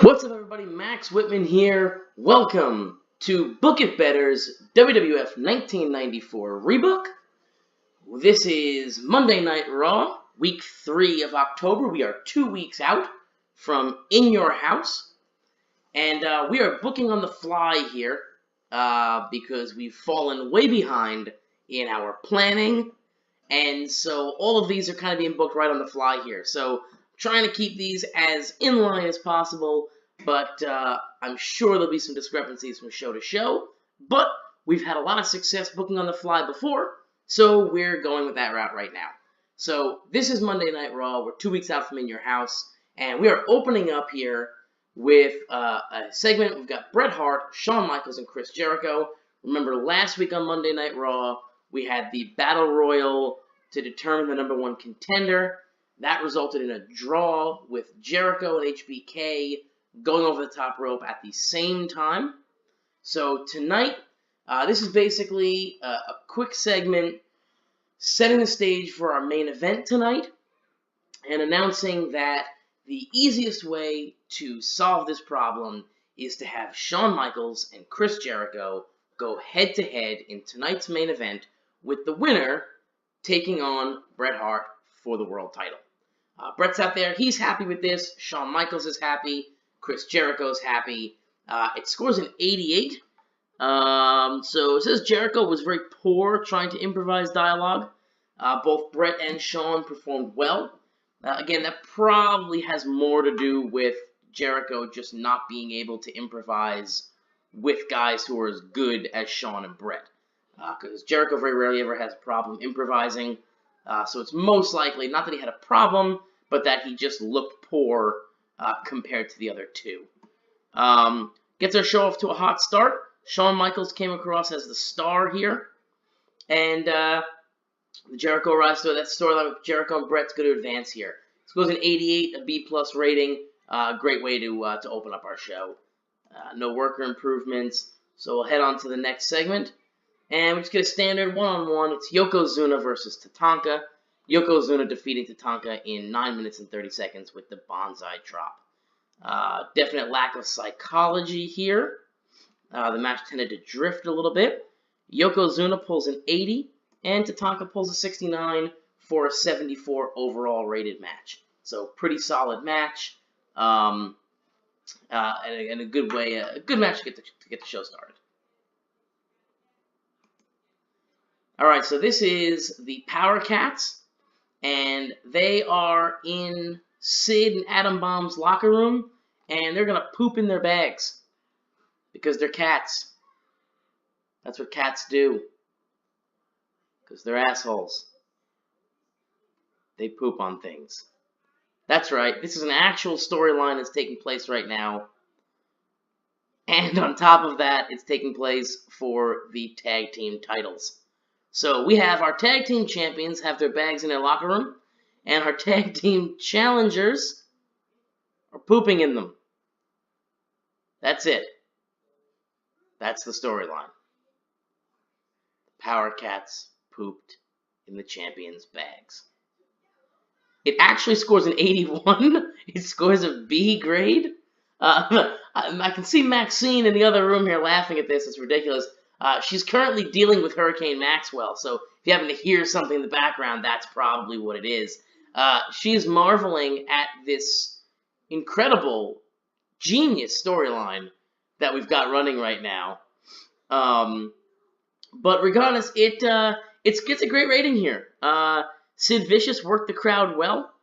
What's up, everybody? Max Whitman here. Welcome to Book It Better's WWF 1994 Rebook. This is Monday Night Raw, week 3 of October. We are 2 weeks out from In Your House, and we are booking on the fly here because we've fallen way behind in our planning, and so all of these are kind of being booked right on the fly here. So trying to keep these as in line as possible, but I'm sure there'll be some discrepancies from show to show. But we've had a lot of success booking on the fly before, so we're going with that route right now. So this is Monday Night Raw. We're 2 weeks out from In Your House, and we are opening up here with a segment. We've got Bret Hart, Shawn Michaels, and Chris Jericho. Remember, last week on Monday Night Raw, we had the Battle Royal to determine the #1 contender. That resulted in a draw with Jericho and HBK going over the top rope at the same time. So tonight, this is basically a quick segment setting the stage for our main event tonight and announcing that the easiest way to solve this problem is to have Shawn Michaels and Chris Jericho go head-to-head in tonight's main event, with the winner taking on Bret Hart for the world title. Bret's out there. He's happy with this. Shawn Michaels is happy. Chris Jericho's happy. It scores an 88. So it says Jericho was very poor trying to improvise dialogue. Both Bret and Shawn performed well. Again, that probably has more to do with Jericho just not being able to improvise with guys who are as good as Shawn and Bret. Because Jericho very rarely ever has a problem improvising. So it's most likely, not that he had a problem, but that he just looked poor compared to the other two. Gets our show off to a hot start. Shawn Michaels came across as the star here. And Jericho arrives to that storyline with Jericho and Bret's going to advance here. This goes an 88, a B+ rating. Great way to open up our show. No worker improvements. So we'll head on to the next segment. And we just get a standard one-on-one. It's Yokozuna versus Tatanka. Yokozuna defeating Tatanka in 9 minutes and 30 seconds with the Bonsai drop. Definite lack of psychology here. The match tended to drift a little bit. Yokozuna pulls an 80, and Tatanka pulls a 69 for a 74 overall rated match. So pretty solid match, and a good way, a good match to get the show started. All right, so this is the Power Cats, and they are in Sid and Adam Bomb's locker room, and they're going to poop in their bags because they're cats. That's what cats do, because they're assholes. They poop on things. That's right, this is an actual storyline that's taking place right now, and on top of that, it's taking place for the tag team titles. So we have our tag team champions have their bags in their locker room, and our tag team challengers are pooping in them. That's it. That's the storyline. The Power Cats pooped in the champions' bags. It actually scores an 81. It scores a B grade. I can see Maxine in the other room here laughing at this. It's ridiculous. She's currently dealing with Hurricane Maxwell, so if you happen to hear something in the background, that's probably what it is. She's marveling at this incredible, genius storyline that we've got running right now. But regardless, it gets a great rating here. Sid Vicious worked the crowd well,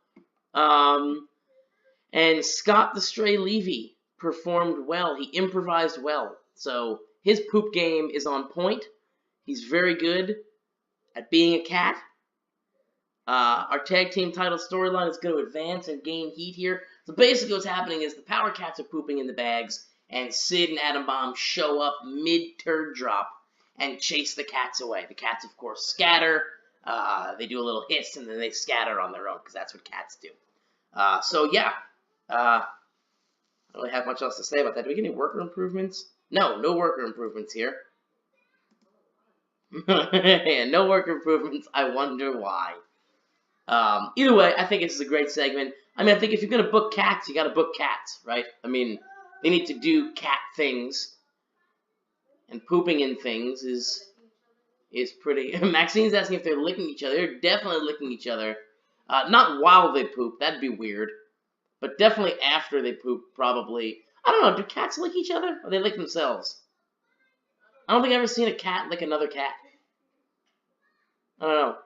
and Scott the Stray Levy performed well. He improvised well, so his poop game is on point. He's very good at being a cat. Our tag team title storyline is going to advance and gain heat here. So basically what's happening is the Power Cats are pooping in the bags, and Sid and Adam Bomb show up mid-turd drop and chase the cats away. The cats, of course, scatter. They do a little hiss, and then they scatter on their own, because that's what cats do. So yeah, I don't really have much else to say about that. Do we get any worker improvements? No worker improvements here. Yeah, no worker improvements. I wonder why. Either way, I think it's a great segment. I mean, I think if you're going to book cats, you got to book cats, right? I mean, they need to do cat things. And pooping in things is pretty... Maxine's asking if they're licking each other. They're definitely licking each other. Not while they poop. That'd be weird. But definitely after they poop, probably. I don't know. Do cats lick each other? Or they lick themselves? I don't think I've ever seen a cat lick another cat. I don't know.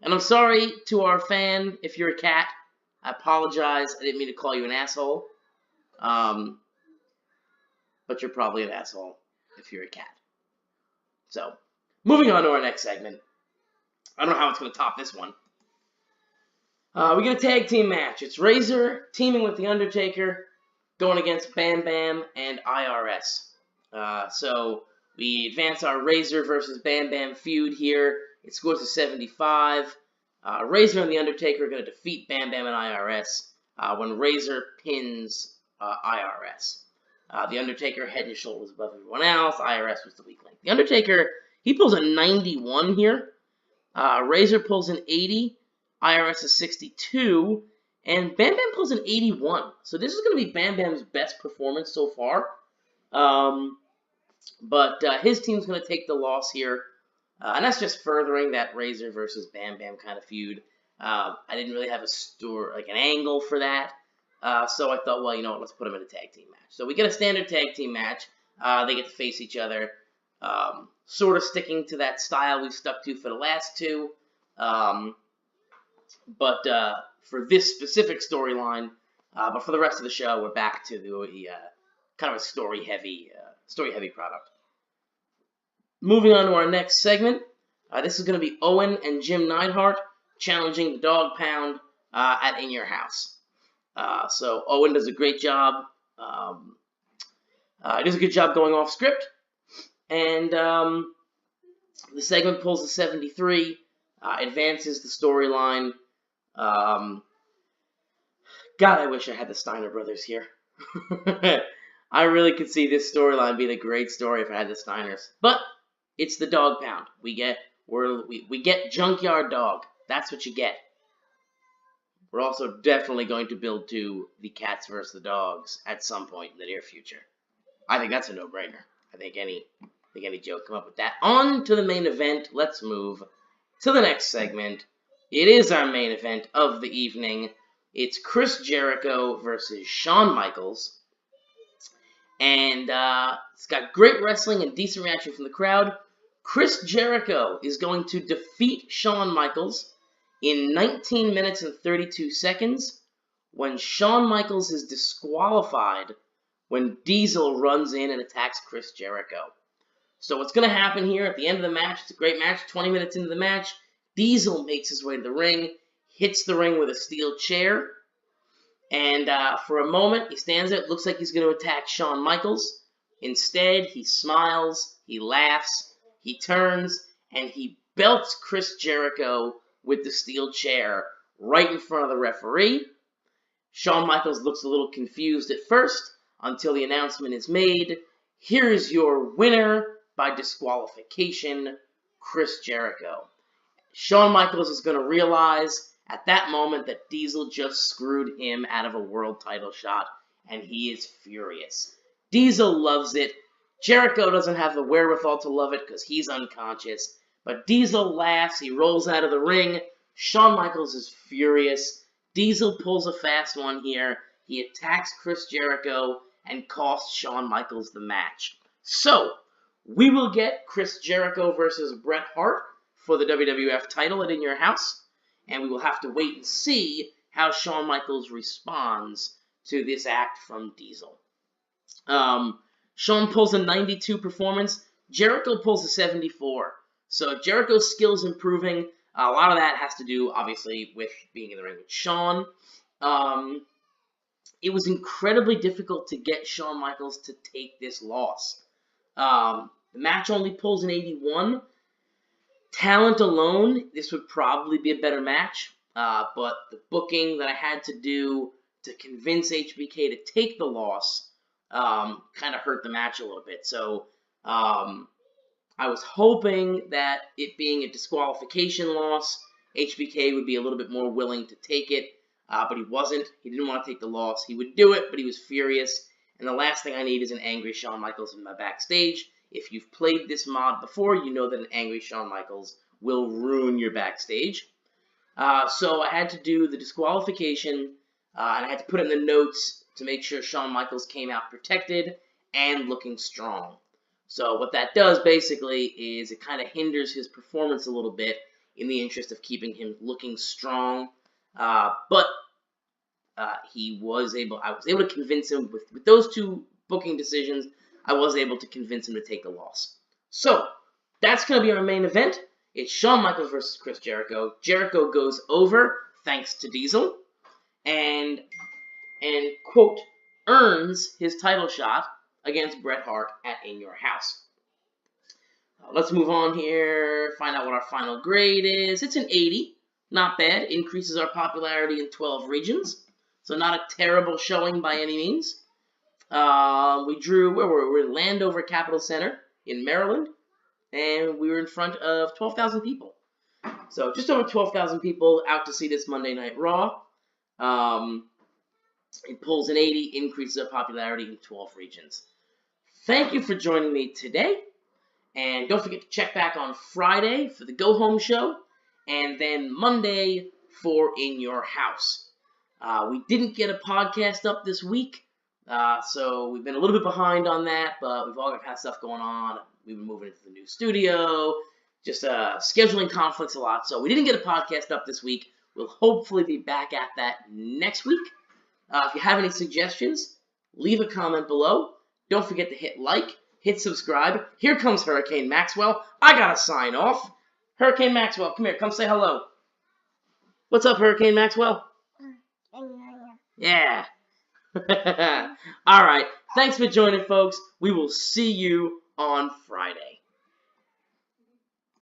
And I'm sorry to our fan if you're a cat. I apologize. I didn't mean to call you an asshole. But you're probably an asshole if you're a cat. So, moving on to our next segment. I don't know how it's going to top this one. We get a tag team match. It's Razor teaming with The Undertaker, going against Bam Bam and IRS. So, we advance our Razor versus Bam Bam feud here. It scores to 75. Razor and The Undertaker are going to defeat Bam Bam and IRS when Razor pins IRS. The Undertaker head and shoulders above everyone else. IRS was the weak link. The Undertaker, he pulls a 91 here. Razor pulls an 80. IRS is 62. And Bam Bam pulls an 81. So this is going to be Bam Bam's best performance so far. But his team's going to take the loss here. And that's just furthering that Razor versus Bam Bam kind of feud. I didn't really have an angle for that. So I thought, well, you know what, let's put them in a tag team match. So we get a standard tag team match. They get to face each other. Sort of sticking to that style we've stuck to for the last two. But for this specific storyline, but for the rest of the show, we're back to the kind of a story-heavy product. Moving on to our next segment. This is going to be Owen and Jim Neidhart challenging the Dog Pound at In Your House. So Owen does a great job. He does a good job going off script. And the segment pulls to 73. Advances the storyline. God, I wish I had the Steiner brothers here. I really could see this storyline being a great story if I had the Steiners. But it's the Dog Pound. We get Junkyard Dog. That's what you get. We're also definitely going to build to the Cats vs. the Dogs at some point in the near future. I think that's a no-brainer. I think any joke come up with that. On to the main event. Let's move to the next segment. It is our main event of the evening. It's Chris Jericho versus Shawn Michaels. And it's got great wrestling and decent reaction from the crowd. Chris Jericho is going to defeat Shawn Michaels in 19 minutes and 32 seconds when Shawn Michaels is disqualified when Diesel runs in and attacks Chris Jericho. So what's going to happen here at the end of the match, it's a great match, 20 minutes into the match, Diesel makes his way to the ring, hits the ring with a steel chair, and for a moment he stands there, it looks like he's going to attack Shawn Michaels. Instead, he smiles, he laughs, he turns, and he belts Chris Jericho with the steel chair right in front of the referee. Shawn Michaels looks a little confused at first until the announcement is made. Here's your winner by disqualification, Chris Jericho. Shawn Michaels is going to realize at that moment that Diesel just screwed him out of a world title shot, and he is furious. Diesel loves it. Jericho doesn't have the wherewithal to love it because he's unconscious. But Diesel laughs, he rolls out of the ring. Shawn Michaels is furious. Diesel pulls a fast one here. He attacks Chris Jericho and costs Shawn Michaels the match. So, we will get Chris Jericho versus Bret Hart for the WWF title at In Your House. And we will have to wait and see how Shawn Michaels responds to this act from Diesel. Shawn pulls a 92 performance. Jericho pulls a 74. So Jericho's skills improving. A lot of that has to do, obviously, with being in the ring with Shawn. It was incredibly difficult to get Shawn Michaels to take this loss. The match only pulls an 81. Talent alone, this would probably be a better match. But the booking that I had to do to convince HBK to take the loss kind of hurt the match a little bit. So I was hoping that it being a disqualification loss, HBK would be a little bit more willing to take it. but he wasn't. He didn't want to take the loss. He would do it, but he was furious. And the last thing I need is an angry Shawn Michaels in my backstage. If you've played this mod before, you know that an angry Shawn Michaels will ruin your backstage. So I had to do the disqualification, and I had to put in the notes to make sure Shawn Michaels came out protected and looking strong. So what that does basically is it kind of hinders his performance a little bit in the interest of keeping him looking strong. But I was able to convince him with those two booking decisions. I was able to convince him to take the loss. So that's going to be our main event. It's Shawn Michaels versus Chris Jericho. Jericho goes over thanks to Diesel, and quote, earns his title shot against Bret Hart at In Your House. Let's move on here, find out what our final grade is. It's an 80, not bad. Increases our popularity in 12 regions, so not a terrible showing by any means. We drew, where were we? We're in Landover Capital Center in Maryland, and we were in front of 12,000 people. So just over 12,000 people out to see this Monday Night Raw. It pulls an 80, increases our popularity in 12 regions. Thank you for joining me today. And don't forget to check back on Friday for the Go Home show, and then Monday for In Your House. We didn't get a podcast up this week, so we've been a little bit behind on that, but we've all got kind of stuff going on. We've been moving into the new studio, just scheduling conflicts a lot, so we didn't get a podcast up this week. We'll hopefully be back at that next week. If you have any suggestions, leave a comment below. Don't forget to hit like, hit subscribe. Here comes Hurricane Maxwell. I gotta sign off. Hurricane Maxwell, come here, come say hello. What's up, Hurricane Maxwell? Yeah. Alright, thanks for joining, folks. We will see you on Friday.